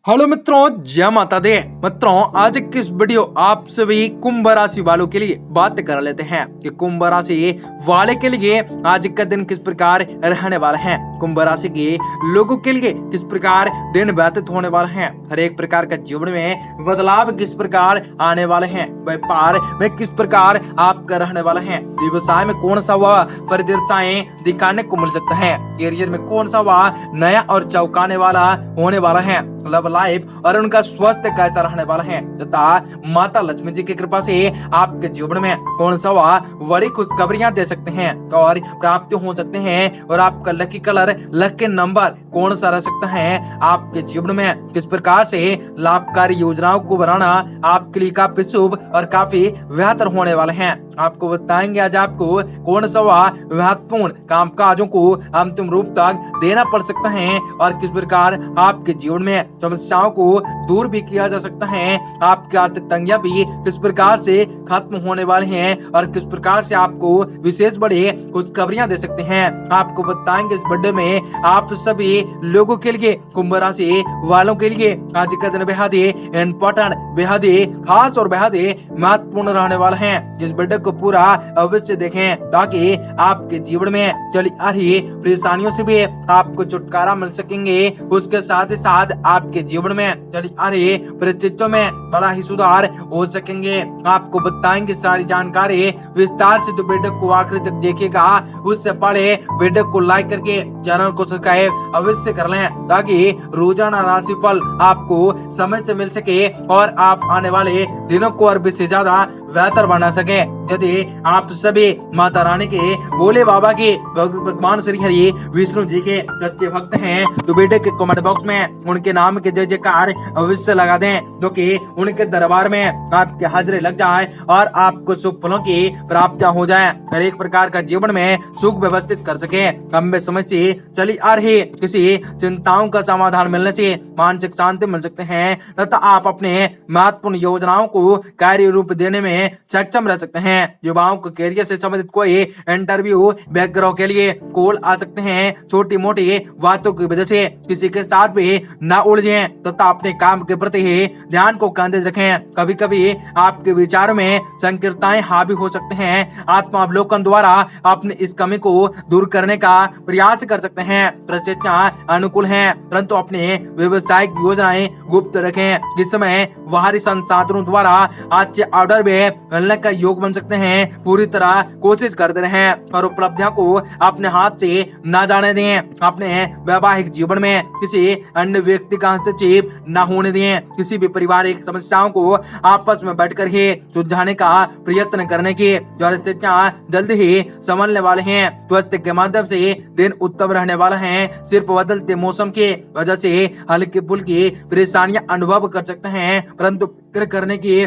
Hello मित्रों, जय माता दी। मित्रों, आज की इस वीडियो आप सभी कुंभ राशि वालों के लिए बात कर लेते हैं कि कुंभ राशि वाले के लिए आज का दिन किस प्रकार रहने वाला है। कुंभ राशि के लोगों के लिए किस प्रकार दिन व्यतीत होने वाला है। हर एक प्रकार का जीवन में बदलाव किस प्रकार आने वाले हैं। व्यापार में किस प्रकार आपका रहने वाला है। व्यवसाय में कौन सा वह परिदृश्यताएं दिखाने को मिल सकता है। करियर में कौन सा वह नया और चौंकाने वाला होने वाला है। लव लाइफ और उनका स्वास्थ्य कैसा रहने वाला है तथा माता लक्ष्मी जी की कृपा से आपके जीवन में कौन सा वह बड़ी खुशखबरियां दे सकते हैं और प्राप्ति हो सकते हैं। और आपका लकी कलर, लकी नंबर कौन सा रह सकता है। आपके जीवन में किस प्रकार से लाभकारी योजनाओं को बनाना आपके लिए काफी शुभ और काफी बेहतर होने वाले हैं। आपको बताएंगे आज आपको कौन सा वह महत्वपूर्ण कामकाजों को अंतिम रूप तक देना पड़ सकता है और किस प्रकार आपके जीवन में समस्याओं को दूर भी किया जा सकता है। आपकी आर्थिक तंगियां भी किस प्रकार से खत्म होने वाले हैं और किस प्रकार से आपको विशेष बड़े खुशखबरियां दे सकते हैं। आपको बताएंगे इस वीडियो में आप सभी लोगों के लिए, कुंभ राशि वालों के लिए आज का दिन बेहद ही इम्पोर्टेंट, बेहद ही खास और बेहद ही महत्वपूर्ण रहने वाला है। इस वीडियो को पूरा अवश्य देखें ताकि आपके जीवन में चली आ रही परेशानियों से भी आपको छुटकारा मिल सकेंगे। उसके साथ ही साथ आपके जीवन में चली आ रही परिस्थितियों में बड़ा ही सुधार हो सकेंगे। आपको बताएंगे सारी जानकारी विस्तार से, तो वीडियो को आखिरी तक देखिएगा। उससे पहले वीडियो को लाइक करके चैनल को सब्सक्राइब अवश्य कर लें ताकि रोजाना राशिफल आपको समय से मिल सके और आप आने वाले दिनों को और भी से ज्यादा बेहतर बना सके। यदि आप सभी माता रानी के, भोले बाबा के, भगवान श्री हरि विष्णु जी के सच्चे भक्त हैं तो वीडियो के कमेंट बॉक्स में उनके नाम के जय जयकार अवश्य लगा दें, जो कि उनके दरबार में आपके हाजिरी लग जाए और आपको शुभ फलों की प्राप्तियां हो जाए। हर एक प्रकार का जीवन में सुख व्यवस्थित कर सके। लंबे समय से चली आ रही किसी चिंताओं का समाधान मिलने से मानसिक शांति मिल सकते हैं तथा आप अपने महत्वपूर्ण योजनाओं को कार्य रूप देने में सक्षम रह सकते हैं। युवाओं को करियर से संबंधित कोई इंटरव्यू बैकग्राउंड के लिए कॉल आ सकते हैं। छोटी मोटी बातों की वजह से किसी के साथ भी न उलझें तथा अपने काम के प्रति ही ध्यान को केंद्रित रखें। कभी कभी आपके विचारों में संकीर्णताएं हावी हो सकते हैं। आत्मावलोकन द्वारा अपने इस कमी को दूर करने का प्रयास कर सकते हैं। परिस्थितियां अनुकूल हैं परंतु अपने व्यवसायिक योजनाएं गुप्त रखें। जिस समय बाहरी संसाधनों द्वारा अच्छे ऑर्डर में मिलने का योग बन सकते हैं। पूरी तरह कोशिश करते रहें और उपलब्धियों को अपने हाथ से न जाने दें। अपने वैवाहिक जीवन में किसी अन्य व्यक्ति का हस्तक्षेप न होने दें। किसी भी पारिवारिक समस्याओं को आपस में बैठकर ही सुलझाने का प्रयत्न करने की स्थितियां जल्द ही संभलने वाले हैं। स्वास्थ्य के माध्यम से दिन उत्तम रहने वाला है। सिर्फ बदलते मौसम की वजह से हल्की फुल्की परेशानियां अनुभव कर सकते हैं परंतु फिक्र करने की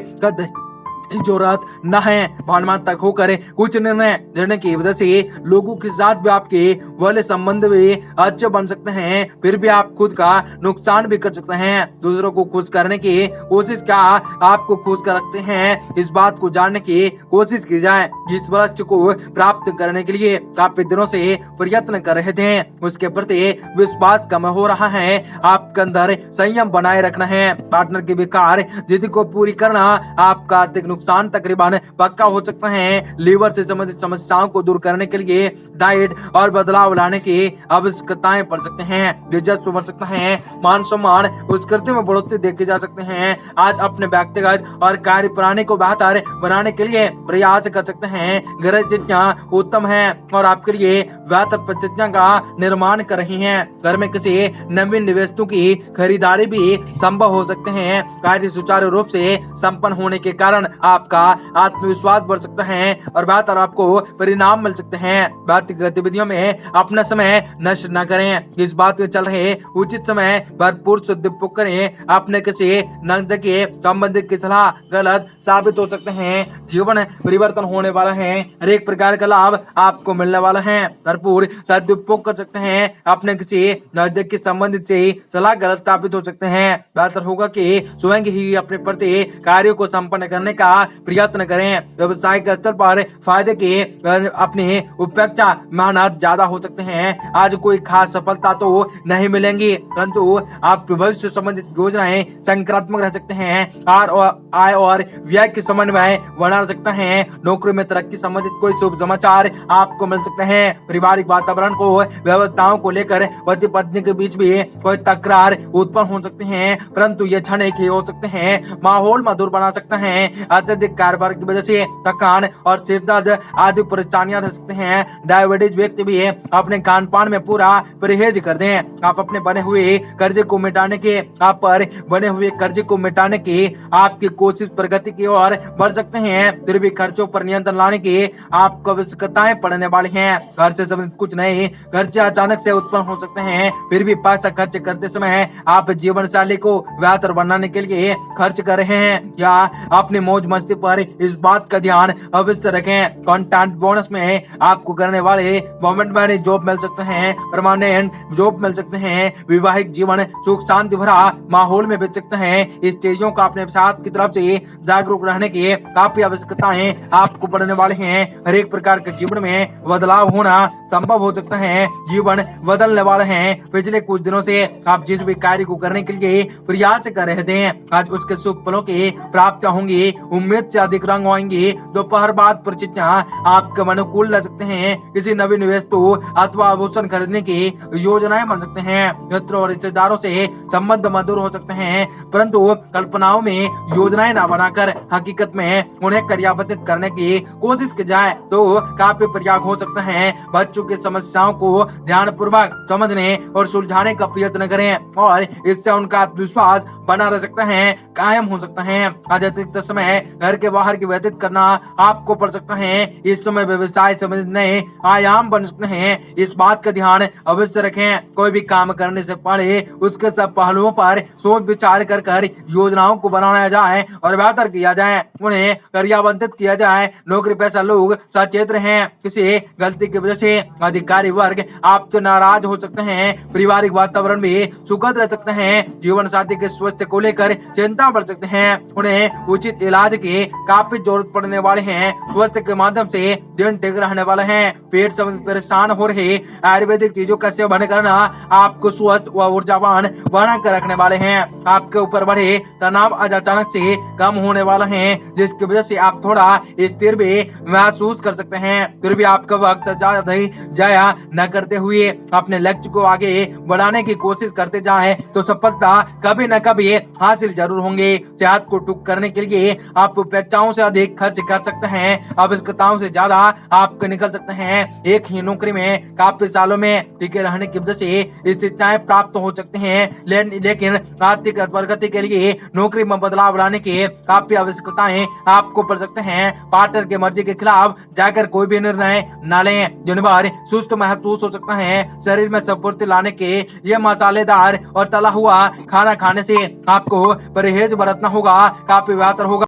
जरूरत न है। भावनात्मक तक होकर कुछ निर्णय लेने की वजह से लोगों के साथ भी आपके वाले संबंध भी अच्छे बन सकते हैं। फिर भी आप खुद का नुकसान भी कर सकते हैं। दूसरों को खुश करने की कोशिश क्या आपको खुश कर रखते हैं, इस बात को जानने की कोशिश की जाए। जिस लक्ष्य को प्राप्त करने के लिए काफी दिनों से प्रयत्न कर रहे थे उसके प्रति विश्वास कम हो रहा है। आपके अंदर संयम बनाए रखना है। पार्टनर की बेकार जिद को पूरी करना आपका आर्थिक नुकसान तकरीबन पक्का हो सकता है। लीवर से संबंधित समस्याओं को दूर करने के लिए डाइट और बदलाव लाने की आवश्यकताएं पड़ सकते हैं। दिलचस्प बन सकता है। मान सम्मान उत्कृति में बढ़ोतरी देखे जा सकते हैं। आज अपने व्यक्तिगत और कार्य प्रणाली को बेहतर बनाने के लिए प्रयास कर सकते हैं। परिस्थितियां उत्तम है और आपके लिए बेहतर परिस्थितियों का निर्माण कर रही है। घर में किसी नवीन निवेशों की खरीदारी भी संभव हो सकते हैं। कार्य सुचारू रूप से संपन्न होने के कारण आपका आत्मविश्वास बढ़ सकता है और बेहतर आपको परिणाम मिल सकते हैं। व्यक्तिगत गतिविधियों में अपना समय नष्ट न करें। इस बात में चल रहे उचित समय भरपूर सदुपयोग करें। अपने किसी नजदीकी संबंधित की सलाह गलत साबित हो सकते हैं। जीवन परिवर्तन होने वाला है। हर एक प्रकार का लाभ आपको मिलने वाला है। भरपूर सदुपयोग कर सकते हैं। अपने किसी नजदीकी संबंधित से सलाह गलत साबित हो सकते हैं। बेहतर होगा कि स्वयं ही अपने प्रति कार्यों को संपन्न करने का का प्रयत्न करें। व्यवसायिक स्तर पर फायदे के अपने उपेक्षा मेहनत ज्यादा हो सकते हैं। आज कोई खास सफलता तो नहीं मिलेंगी, परंतु आप भविष्य संबंधित योजनाएं सकारात्मक रह सकते हैं। आय और व्यय के समन्वय बना सकते हैं। नौकरी में तरक्की संबंधित कोई शुभ समाचार आपको मिल सकते हैं। पारिवारिक वातावरण को व्यवस्थाओं को लेकर पति पत्नी के बीच भी कोई तकरार उत्पन्न हो सकते हैं, परंतु ये क्षणिक ही हो सकते हैं। माहौल मधुर बना सकते हैं। अत्यधिक कारोबार की वजह से थकान और सिर दर्द आदि परेशानियां रह सकते हैं। डायबिटीज व्यक्ति भी अपने खान पान में पूरा परहेज कर दें। आप अपने बने हुए कर्जे को मिटाने की आपकी कोशिश प्रगति की ओर बढ़ सकते हैं। फिर भी खर्चों पर नियंत्रण लाने की आपको आवश्यकताएं पड़ने वाली हैं। घर से संबंधित कुछ नए खर्चे अचानक से उत्पन्न हो सकते हैं। फिर भी पैसा खर्च करते समय आप जीवन शैली को बेहतर बनाने के लिए खर्च कर रहे हैं या अपनी मौज मस्ती पर इस बात का ध्यान अवश्य रखें। कॉन्टेंट बोनस में आपको करने वाले गवर्नमेंट में जॉब मिल सकते हैं, परमानेंट जॉब मिल सकते हैं। वैवाहिक जीवन सुख शांति भरा माहौल में बीत सकते हैं। इस चीजों का अपने साथ की तरफ से जागरूक रहने की काफी आवश्यकताएं आपको पड़ने वाले हैं। हर एक प्रकार के जीवन में बदलाव होना संभव हो सकता है। जीवन बदलने वाले हैं। पिछले कुछ दिनों से आप जिस भी कार्य को करने के लिए प्रयास कर रहे थे, आज उसके सुख फलों की प्राप्ति होंगी। उम्मीद से अधिक रंग आएंगे। दोपहर बाद परिस्थितियां आपके अनुकूल रह सकते हैं। किसी नवी वस्तु अथवा आभूषण खरीदने की योजनाएं बन सकते हैं। मित्रों और रिश्तेदारों से संबंध मधुर हो सकते हैं, परंतु कल्पनाओं में योजनाएं न बनाकर हकीकत में उन्हें क्रियान्वित करने की कोशिश की जाए तो काफी प्रयास हो सकता है। बच्चों की समस्याओं को ध्यानपूर्वक समझने और सुलझाने का प्रयत्न करें और इससे उनका आत्मविश्वास बना रह सकता है, कायम हो सकता है। अतिरिक्त समय घर के बाहर की व्यतीत करना आपको पड़ सकता है। इस समय व्यवसाय संबंधित नए आयाम बन सकते हैं। इस बात का ध्यान अवश्य रखें। कोई भी काम करने से पहले उसके सब पहलुओं पर सोच विचार कर योजनाओं को बनाया जाए और बेहतर किया जाए, उन्हें क्रियान्वित किया जाए। नौकरी पेशा लोग सचेत रहें। किसी गलती की वजह से अधिकारी वर्ग आपसे नाराज हो सकते हैं। पारिवारिक वातावरण भी सुखद रह सकते हैं। जीवन साथी के स्वास्थ्य को लेकर चिंता बढ़ सकते हैं। उन्हें उचित इलाज की काफी जरूरत पड़ने वाले हैं। स्वास्थ्य के माध्यम से दिन ठीक रहने वाले हैं। पेट संबंधी परेशान हो रहे आयुर्वेदिक चीजों का सेवन करना आपको स्वस्थ व ऊर्जावान बना कर रखने वाले हैं। आपके ऊपर बढ़े तनाव आज अचानक से कम होने वाला है, जिसकी वजह से आप थोड़ा स्थिर भी महसूस कर सकते हैं। फिर भी आपका वक्त जाया न करते हुए अपने लक्ष्य को आगे बढ़ाने की कोशिश करते जाएं तो सफलता कभी न कभी हासिल जरूर होंगे। सेहत को टूक करने के लिए आप अपेक्षाओं से अधिक खर्च कर सकते हैं। आवश्यकताओं से ज्यादा आपको निकल सकते हैं। एक ही नौकरी में काफी सालों में टिके रहने की वजह से स्थितियां प्राप्त हो सकते हैं, लेकिन आर्थिक प्रगति के लिए नौकरी में बदलाव लाने की काफी आवश्यकताएं आपको पड़ सकते हैं। पार्टनर की मर्जी के खिलाफ जाकर कोई भी निर्णय न लें। दिन भर सुस्त महसूस हो सकता है। शरीर में स्फूर्ति लाने के ये मसालेदार और तला हुआ खाना खाने से आपको परहेज बरतना होगा, काफी बेहतर होगा।